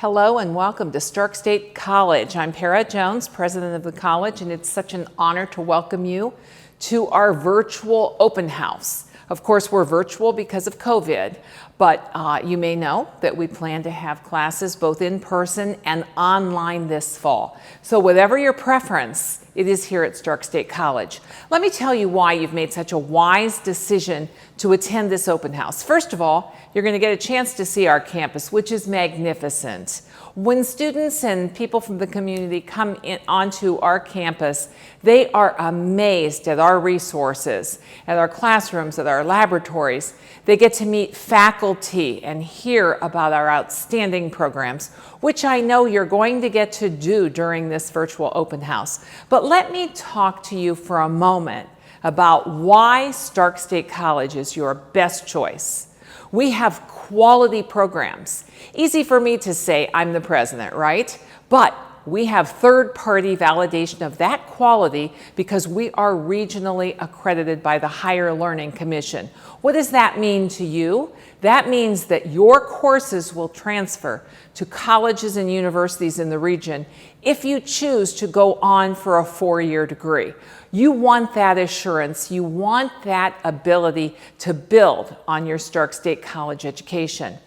Hello and welcome to Stark State College. I'm Para Jones, president of the college, and it's such an honor to welcome you to our virtual open house. Of course, we're virtual because of COVID, but you may know that we plan to have classes both in person and online this fall. So whatever your preference, it is here at Stark State College. Let me tell you why you've made such a wise decision to attend this open house. First of all, you're going to get a chance to see our campus, which is magnificent. When students and people from the community come onto our campus, they are amazed at our resources, at our classrooms, at our laboratories. They get to meet faculty and hear about our outstanding programs, which I know you're going to get to do during this virtual open house. But let me talk to you for a moment about why Stark State College is your best choice. We have quality programs. Easy for me to say, I'm the president, right? But we have third-party validation of that quality because we are regionally accredited by the Higher Learning Commission. What does that mean to you? That means that your courses will transfer to colleges and universities in the region if you choose to go on for a 4-year degree. You want that assurance. You want that ability to build on your Stark State College education.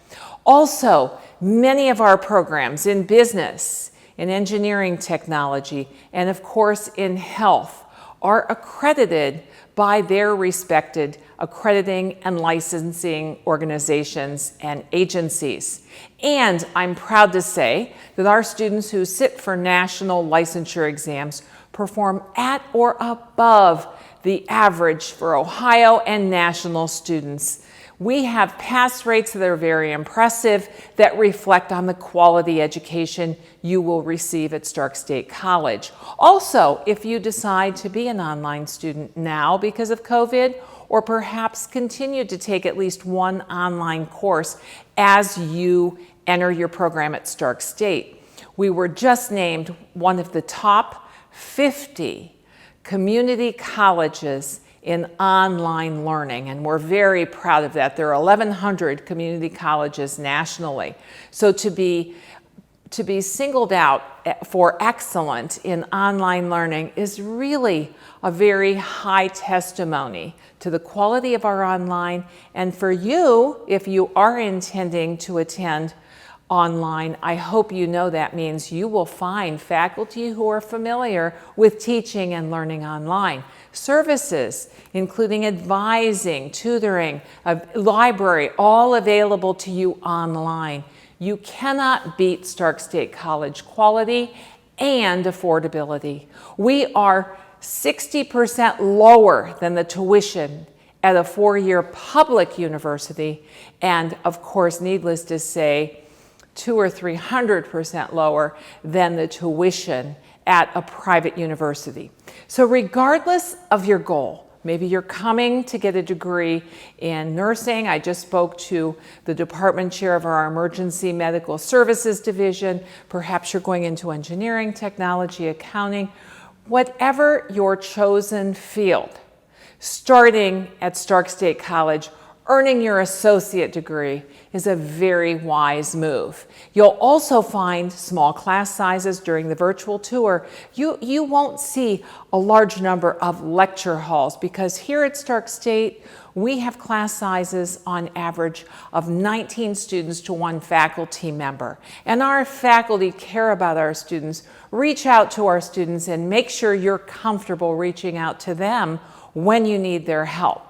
Also, many of our programs in business, in engineering technology, and of course in health are accredited by their respected accrediting and licensing organizations and agencies. And I'm proud to say that our students who sit for national licensure exams perform at or above the average for Ohio and national students. We have pass rates that are very impressive that reflect on the quality education you will receive at Stark State College. Also, if you decide to be an online student now because of COVID, or perhaps continue to take at least one online course as you enter your program at Stark State, we were just named one of the top 50 community colleges in online learning, and we're very proud of that. There are 1,100 community colleges nationally. So to be singled out for excellence in online learning is really a very high testimony to the quality of our online. And for you, if you are intending to attend online, I hope you know that means you will find faculty who are familiar with teaching and learning online. Services, including advising, tutoring, a library, all available to you online. You cannot beat Stark State College quality and affordability. We are 60% lower than the tuition at a 4-year public university, and of course, needless to say, 200 or 300% lower than the tuition at a private university. So regardless of your goal, maybe you're coming to get a degree in nursing. I just spoke to the department chair of our emergency medical services division. Perhaps you're going into engineering, technology, accounting. Whatever your chosen field, starting at Stark State College, earning your associate degree is a very wise move. You'll also find small class sizes during the virtual tour. You won't see a large number of lecture halls because here at Stark State, we have class sizes on average of 19 students to 1 faculty member. And our faculty care about our students, reach out to our students, and make sure you're comfortable reaching out to them when you need their help.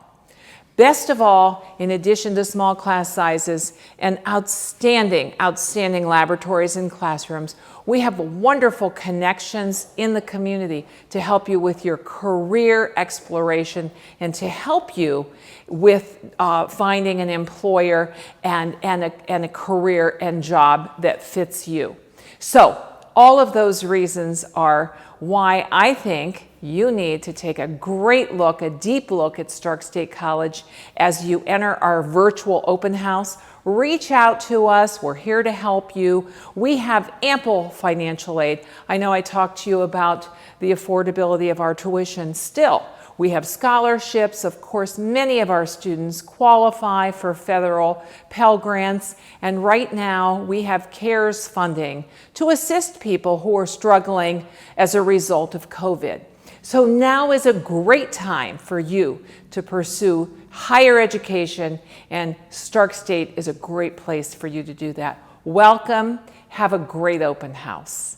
Best of all, in addition to small class sizes and outstanding laboratories and classrooms, we have wonderful connections in the community to help you with your career exploration and to help you with finding an employer and a career and job that fits you. So all of those reasons are why I think you need to take a great look, a deep look at Stark State College as you enter our virtual open house. Reach out to us. We're here to help you. We have ample financial aid. I know I talked to you about the affordability of our tuition. Still, We have scholarships. Of course, many of our students qualify for federal Pell Grants, and right now we have CARES funding to assist people who are struggling as a result of COVID. So now is a great time for you to pursue higher education, and Stark State is a great place for you to do that. Welcome. Have a great open house.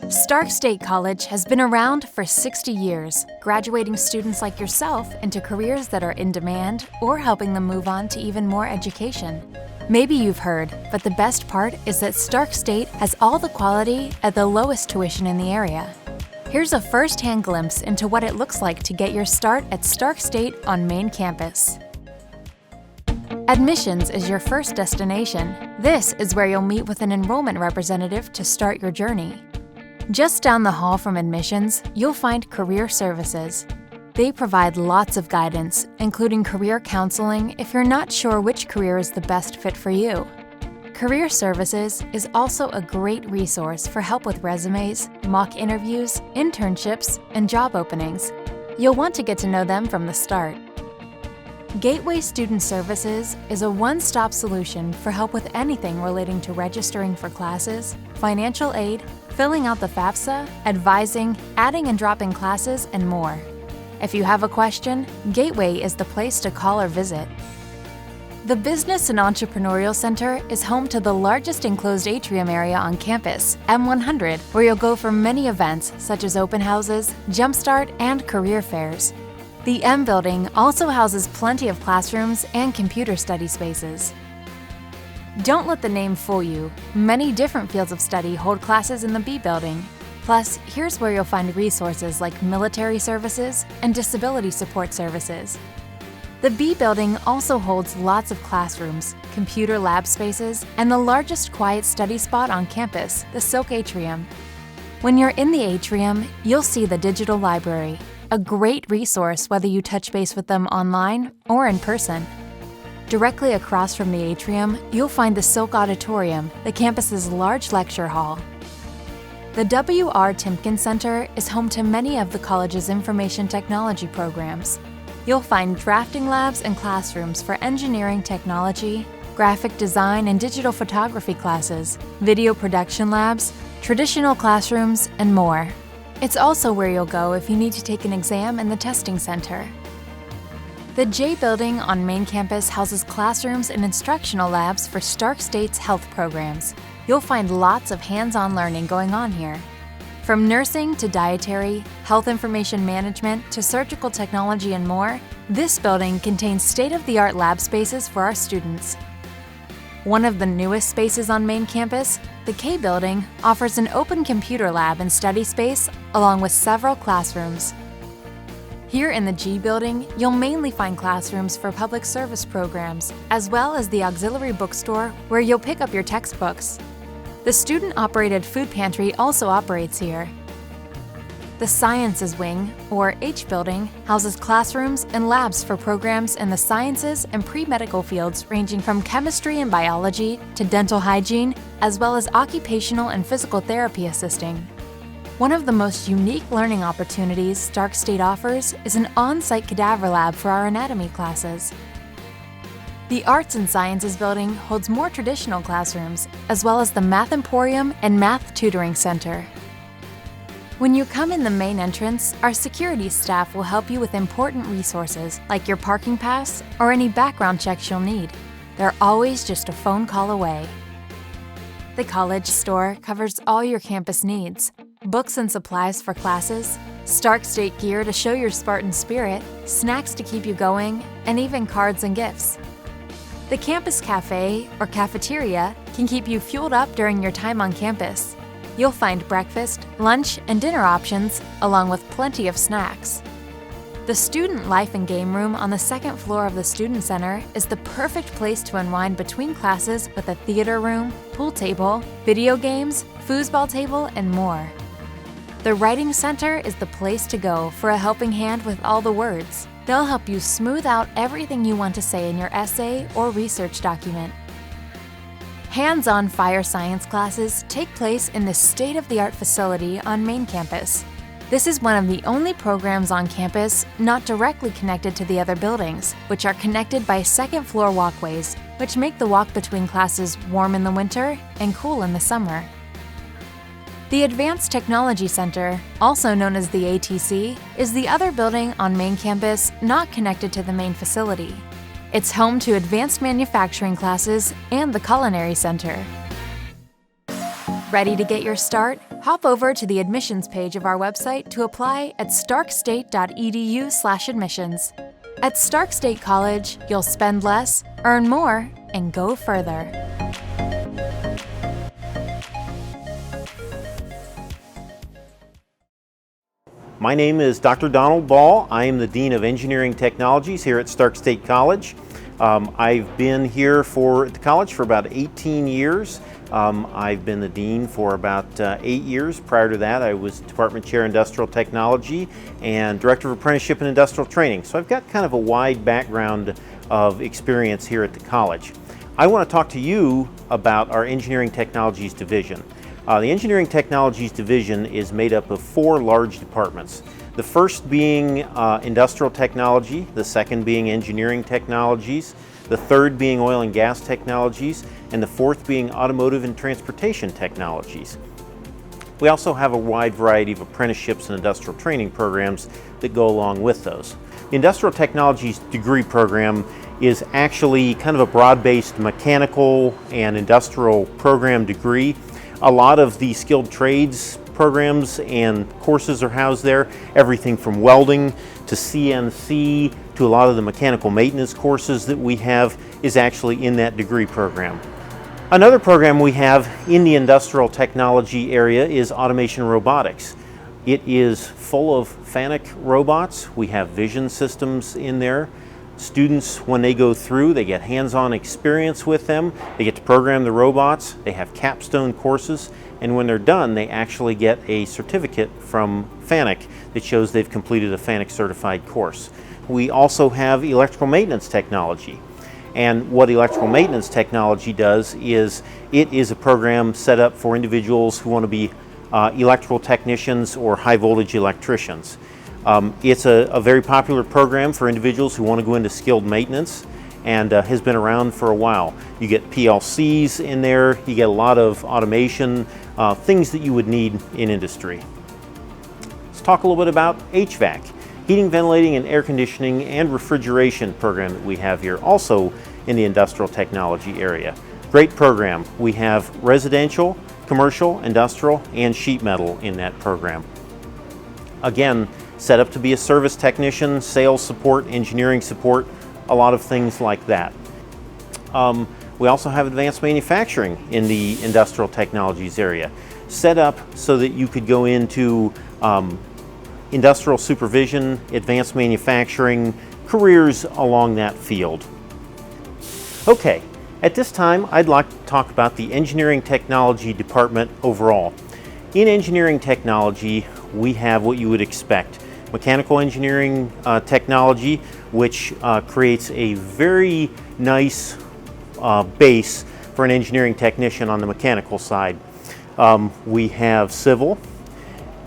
Stark State College has been around for 60 years, graduating students like yourself into careers that are in demand or helping them move on to even more education. Maybe you've heard, but the best part is that Stark State has all the quality at the lowest tuition in the area. Here's a first-hand glimpse into what it looks like to get your start at Stark State on main campus. Admissions is your first destination. This is where you'll meet with an enrollment representative to start your journey. Just down the hall from admissions, you'll find Career Services. They provide lots of guidance, including career counseling if you're not sure which career is the best fit for you. Career Services is also a great resource for help with resumes, mock interviews, internships, and job openings. You'll want to get to know them from the start. Gateway Student Services is a one-stop solution for help with anything relating to registering for classes, financial aid, filling out the FAFSA, advising, adding and dropping classes, and more. If you have a question, Gateway is the place to call or visit. The Business and Entrepreneurial Center is home to the largest enclosed atrium area on campus, M100, where you'll go for many events such as open houses, Jumpstart, and career fairs. The M building also houses plenty of classrooms and computer study spaces. Don't let the name fool you. Many different fields of study hold classes in the B building. Plus, here's where you'll find resources like military services and disability support services. The B building also holds lots of classrooms, computer lab spaces, and the largest quiet study spot on campus, the Silk Atrium. When you're in the atrium, you'll see the digital library, a great resource whether you touch base with them online or in person. Directly across from the atrium, you'll find the Silk Auditorium, the campus's large lecture hall. The W.R. Timpkin Center is home to many of the college's information technology programs. You'll find drafting labs and classrooms for engineering technology, graphic design and digital photography classes, video production labs, traditional classrooms, and more. It's also where you'll go if you need to take an exam in the testing center. The J building on main campus houses classrooms and instructional labs for Stark State's health programs. You'll find lots of hands-on learning going on here. From nursing to dietary, health information management to surgical technology and more, this building contains state-of-the-art lab spaces for our students. One of the newest spaces on main campus, the K building, offers an open computer lab and study space along with several classrooms. Here in the G building, you'll mainly find classrooms for public service programs, as well as the auxiliary bookstore where you'll pick up your textbooks. The student-operated food pantry also operates here. The Sciences Wing, or H building, houses classrooms and labs for programs in the sciences and pre-medical fields ranging from chemistry and biology to dental hygiene, as well as occupational and physical therapy assisting. One of the most unique learning opportunities Stark State offers is an on-site cadaver lab for our anatomy classes. The Arts and Sciences building holds more traditional classrooms, as well as the Math Emporium and Math Tutoring Center. When you come in the main entrance, our security staff will help you with important resources like your parking pass or any background checks you'll need. They're always just a phone call away. The college store covers all your campus needs: books and supplies for classes, Stark State gear to show your Spartan spirit, snacks to keep you going, and even cards and gifts. The campus cafe, or cafeteria, can keep you fueled up during your time on campus. You'll find breakfast, lunch, and dinner options, along with plenty of snacks. The Student Life and Game Room on the second floor of the Student Center is the perfect place to unwind between classes with a theater room, pool table, video games, foosball table, and more. The Writing Center is the place to go for a helping hand with all the words. They'll help you smooth out everything you want to say in your essay or research document. Hands-on fire science classes take place in the state-of-the-art facility on main campus. This is one of the only programs on campus not directly connected to the other buildings, which are connected by second-floor walkways, which make the walk between classes warm in the winter and cool in the summer. The Advanced Technology Center, also known as the ATC, is the other building on main campus not connected to the main facility. It's home to advanced manufacturing classes and the Culinary Center. Ready to get your start? Hop over to the admissions page of our website to apply at starkstate.edu/admissions. At Stark State College, you'll spend less, earn more, and go further. My name is Dr. Donald Ball. I am the Dean of Engineering Technologies here at Stark State College. I've been here at the college for about 18 years. I've been the Dean for about 8 years. Prior to that, I was Department Chair Industrial Technology and Director of Apprenticeship and Industrial Training. So I've got kind of a wide background of experience here at the college. I want to talk to you about our Engineering Technologies Division. The Engineering Technologies Division is made up of 4 large departments. The first being Industrial Technology, the second being Engineering Technologies, the third being Oil and Gas Technologies, and the fourth being Automotive and Transportation Technologies. We also have a wide variety of apprenticeships and industrial training programs that go along with those. The Industrial Technologies degree program is actually kind of a broad-based mechanical and industrial program degree. A lot of the skilled trades programs and courses are housed there. Everything from welding to CNC to a lot of the mechanical maintenance courses that we have is actually in that degree program. Another program we have in the industrial technology area is automation robotics. It is full of FANUC robots. We have vision systems in there. Students, when they go through, they get hands-on experience with them. They get to program the robots. They have capstone courses. And when they're done, they actually get a certificate from FANUC that shows they've completed a FANUC certified course. We also have electrical maintenance technology. And what electrical maintenance technology does is it is a program set up for individuals who want to be electrical technicians or high voltage electricians. It's a very popular program for individuals who want to go into skilled maintenance and has been around for a while. You get PLCs in there, you get a lot of automation, things that you would need in industry. Let's talk a little bit about HVAC, heating, ventilating, and air conditioning and refrigeration program that we have here, also in the industrial technology area. Great program. We have residential, commercial, industrial, and sheet metal in that program. Again, set up to be a service technician, sales support, engineering support, a lot of things like that. We also have advanced manufacturing in the industrial technologies area, set up so that you could go into industrial supervision, advanced manufacturing, careers along that field. Okay, at this time I'd like to talk about the engineering technology department overall. In engineering technology, we have what you would expect. Mechanical engineering technology, which creates a very nice base for an engineering technician on the mechanical side. We have civil.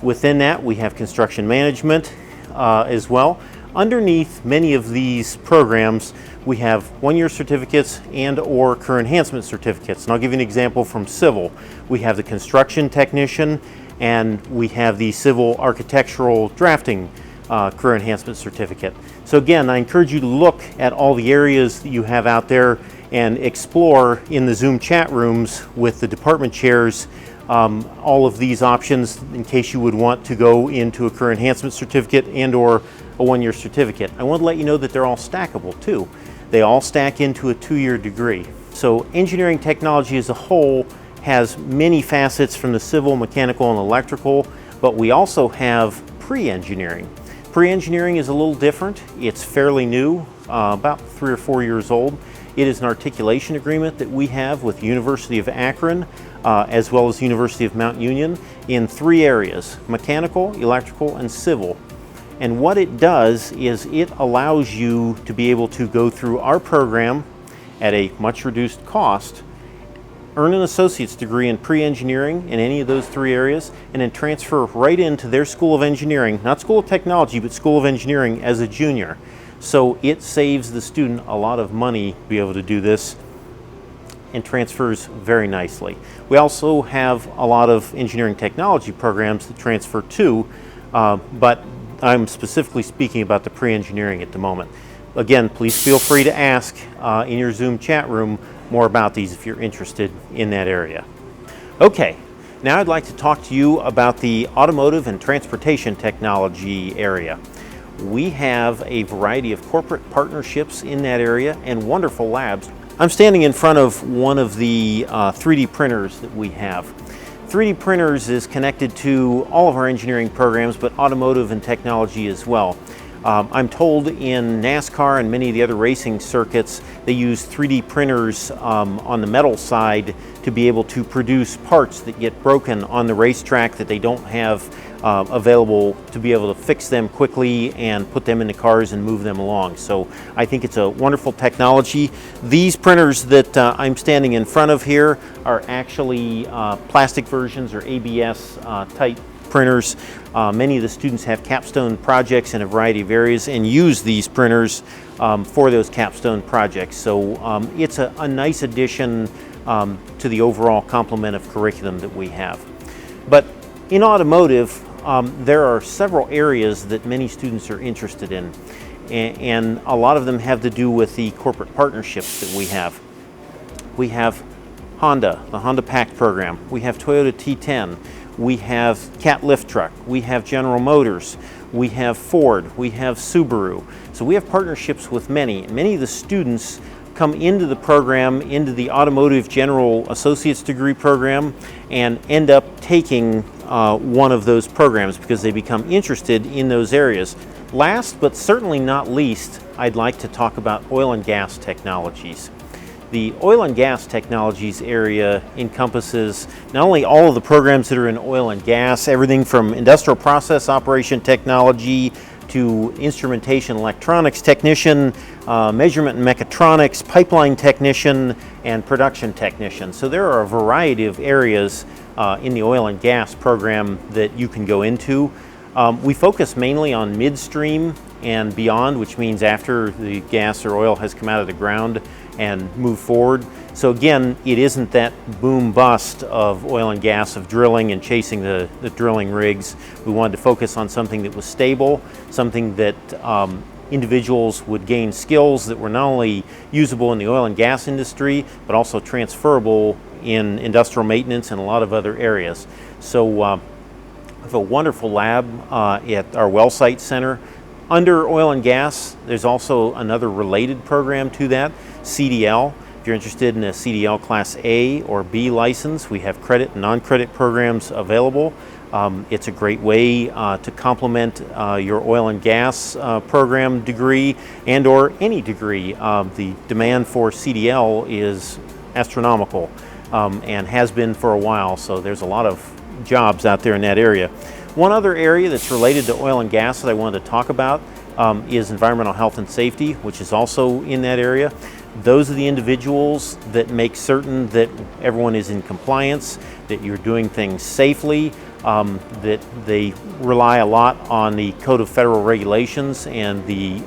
Within that, we have construction management as well. Underneath many of these programs, we have one-year certificates and or career enhancement certificates. And I'll give you an example from civil. We have the construction technician and we have the civil architectural drafting career enhancement certificate. So again, I encourage you to look at all the areas that you have out there and explore in the Zoom chat rooms with the department chairs all of these options in case you would want to go into a career enhancement certificate and or a one-year certificate. I want to let you know that they're all stackable too. They all stack into a 2-year degree. So engineering technology as a whole has many facets from the civil, mechanical, and electrical, but we also have pre-engineering. Pre-engineering is a little different. It's fairly new, about 3 or 4 years old. It is an articulation agreement that we have with the University of Akron, as well as the University of Mount Union in 3 areas: mechanical, electrical, and civil. And what it does is it allows you to be able to go through our program at a much reduced cost earn an associate's degree in pre-engineering in any of those three areas, and then transfer right into their School of Engineering, not School of Technology, but School of Engineering as a junior. So it saves the student a lot of money to be able to do this, and transfers very nicely. We also have a lot of engineering technology programs that transfer too, but I'm specifically speaking about the pre-engineering at the moment. Again, please feel free to ask in your Zoom chat room more about these if you're interested in that area. Okay, now I'd like to talk to you about the automotive and transportation technology area. We have a variety of corporate partnerships in that area and wonderful labs. I'm standing in front of one of the 3D printers that we have. 3D printers is connected to all of our engineering programs, but automotive and technology as well. I'm told in NASCAR and many of the other racing circuits, they use 3D printers on the metal side to be able to produce parts that get broken on the racetrack that they don't have available to be able to fix them quickly and put them in the cars and move them along. So I think it's a wonderful technology. These printers that I'm standing in front of here are actually plastic versions or ABS type printers. Many of the students have capstone projects in a variety of areas and use these printers for those capstone projects. So it's a nice addition to the overall complement of curriculum that we have. But in automotive, there are several areas that many students are interested in, and a lot of them have to do with the corporate partnerships that we have. We have Honda, the Honda Pact program. We have Toyota T10. We have Cat Lift Truck. We have General Motors. We have Ford. We have Subaru. So we have partnerships with many. Many of the students come into the program, into the Automotive General Associate's Degree program, and end up taking one of those programs because they become interested in those areas. Last but certainly not least, I'd like to talk about oil and gas technologies. The oil and gas technologies area encompasses not only all of the programs that are in oil and gas, everything from industrial process operation technology to instrumentation electronics technician, measurement and mechatronics, pipeline technician, and production technician. So there are a variety of areas in the oil and gas program that you can go into. We focus mainly on midstream and beyond, which means after the gas or oil has come out of the ground and moved forward. So again, it isn't that boom bust of oil and gas, of drilling and chasing the drilling rigs. We wanted to focus on something that was stable, something that individuals would gain skills that were not only usable in the oil and gas industry, but also transferable in industrial maintenance and a lot of other areas. So we have a wonderful lab at our well site center. Under oil and gas, there's also another related program to that, CDL. If you're interested in a CDL Class A or B license, we have credit and non-credit programs available. It's a great way to complement your oil and gas program degree and or any degree. The demand for CDL is astronomical and has been for a while, so there's a lot of jobs out there in that area. One other area that's related to oil and gas that I wanted to talk about is environmental health and safety, which is also in that area. Those are the individuals that make certain that everyone is in compliance, that you're doing things safely, that they rely a lot on the Code of Federal Regulations and the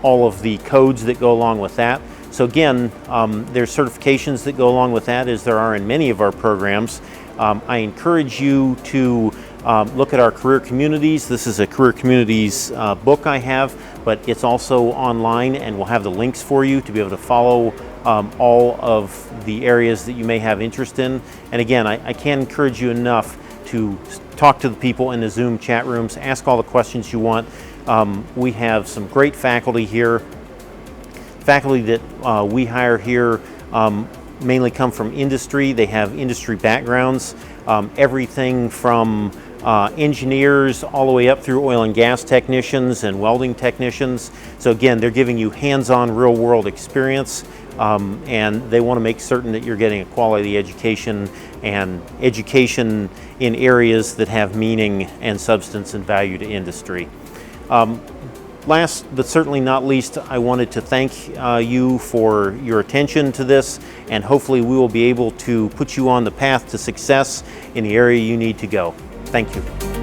all of the codes that go along with that. So again, there's certifications that go along with that, as there are in many of our programs. I encourage you to look at our career communities. This is a career communities book I have, but it's also online, and we'll have the links for you to be able to follow all of the areas that you may have interest in. And again, I can't encourage you enough to talk to the people in the Zoom chat rooms, ask all the questions you want. We have some great faculty here. Faculty that we hire here mainly come from industry. They have industry backgrounds, everything from engineers all the way up through oil and gas technicians and welding technicians. So again, they're giving you hands-on real-world experience, and they want to make certain that you're getting a quality education and education in areas that have meaning and substance and value to industry. last but certainly not least, I wanted to thank you for your attention to this, and hopefully we will be able to put you on the path to success in the area you need to go. Thank you.